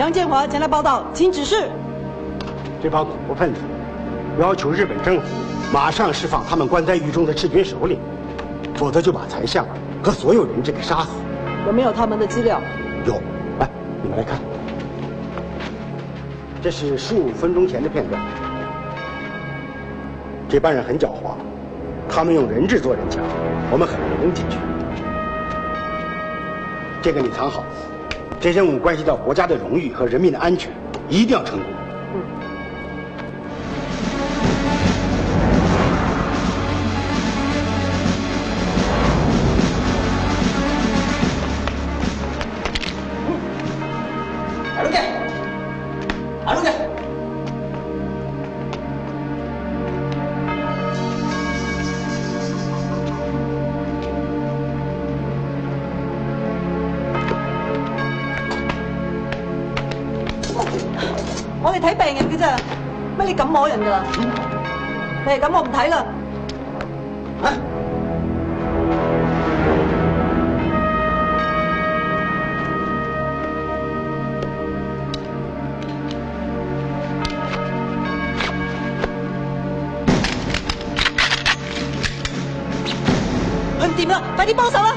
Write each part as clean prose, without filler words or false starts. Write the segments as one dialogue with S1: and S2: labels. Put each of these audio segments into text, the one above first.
S1: 杨建华前来报道，请指示。
S2: 这帮恐怖分子要求日本政府马上释放他们关在狱中的赤军首领，否则就把宰相和所有人质给杀死。
S1: 有没有他们的资料？
S2: 有，来，你们来看，这是15分钟前的片段。这帮人很狡猾，他们用人质做人墙，我们很难进去。这个你藏好，这任务关系到国家的荣誉和人民的安全，一定要成功。
S1: 我哋睇病人嘅咋，乜你咁摸人噶啦？你係咁，我唔睇啦。唔掂啦，快啲幫手啦！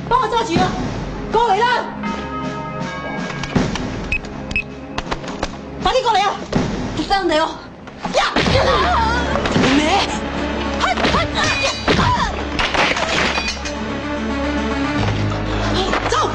S1: 幫我揸住啦，過嚟啦！快啲過嚟啊！跌傷你哦！咩？走！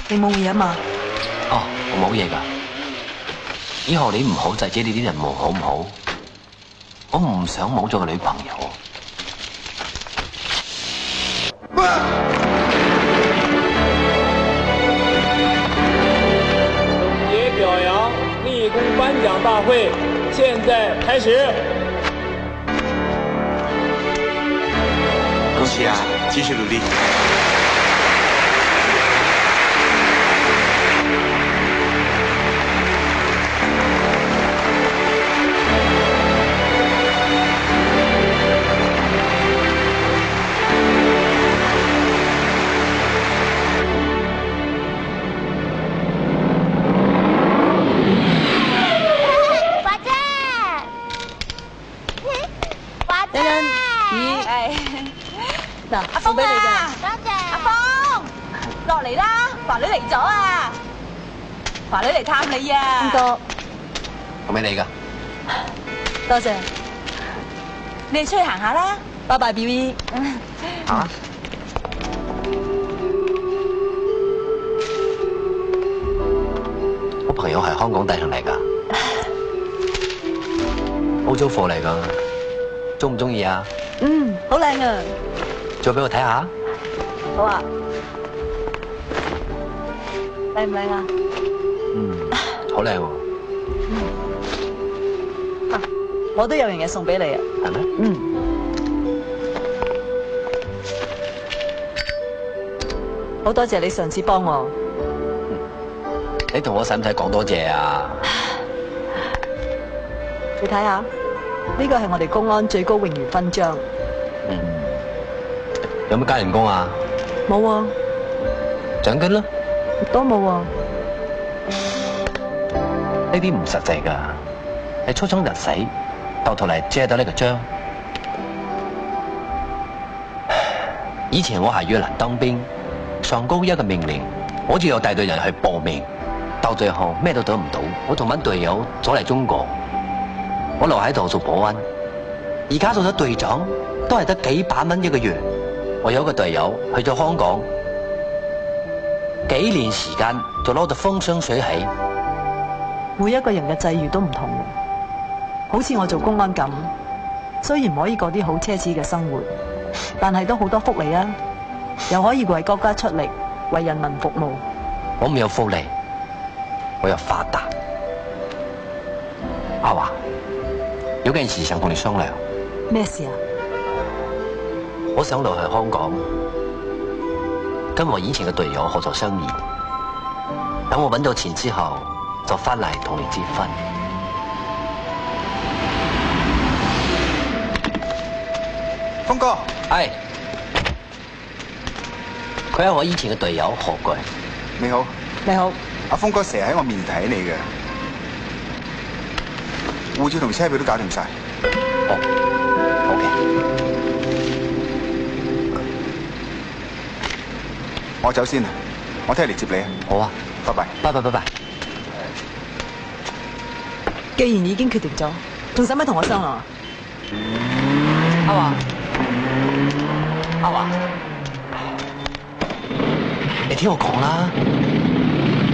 S1: 你冇嘢啊嘛？
S3: 哦，我冇嘢噶。以後你唔好制止你啲任務，好唔好？我唔想冇咗個女朋友。
S4: 总结表扬立功颁奖大会现在开始。
S5: 恭喜啊，继续努力。
S1: 阿峰啊，
S5: 多謝。
S1: 阿峰，落嚟啦，華女嚟咗啊！華女嚟探你啊！峰哥，
S3: 送俾你㗎。
S1: 多謝。你哋出去行下啦，拜拜 B B。
S3: 啊？我朋友係香港帶上嚟㗎，澳洲貨嚟㗎，中唔中意啊？
S1: 好靚啊！
S3: 再俾我睇下。
S1: 好啊。靚唔靚啊？
S3: 好靚喎。
S1: 我都有樣嘢送俾你啊。
S3: 係咩？
S1: 好多謝你上次幫我。
S3: 你同我使唔使講多謝啊？
S1: 你睇下，呢個係我哋公安最高榮譽勳章。
S3: 有冇加人工啊？
S1: 冇喎，
S3: 獎金咯。
S1: 都冇喎。
S3: 呢啲唔實際㗎，你出生入死，到頭嚟借到呢個章。以前我係越南當兵，上高一個命令，我就有帶隊人去報名，到最後咩都得唔到，我同班隊友走嚟中國，我留喺度做保安，而家做咗隊長，都係得幾百蚊一個月。我有一個隊友去咗香港，幾年時間就攞到風生水起。
S1: 每一個人嘅際遇都唔同嘅，好似我做公安咁，雖然唔可以過啲好奢侈嘅生活，但係都好多福利啊，又可以為國家出力，為人民服務。
S3: 我唔有福利，我有發達。阿華，有件事想同你商量。
S1: 咩事啊？
S3: 我想留喺香港，跟我以前嘅隊友合作生意。等我揾到錢之後，就翻嚟同你結婚。
S6: 峰哥，
S3: 係，佢係我以前嘅隊友何巨。
S6: 你好。
S1: 你好。
S6: 阿峰哥成日喺我面前睇你嘅，護照同車票都搞掂晒。
S3: 哦，OK。
S6: 我走先啦，我聽日嚟接你啊。
S3: 好啊，
S6: 拜拜。
S3: 拜拜拜拜。
S1: 既然已經決定咗，仲使乜同我商量啊？
S3: 阿華，阿華，你聽我講啦。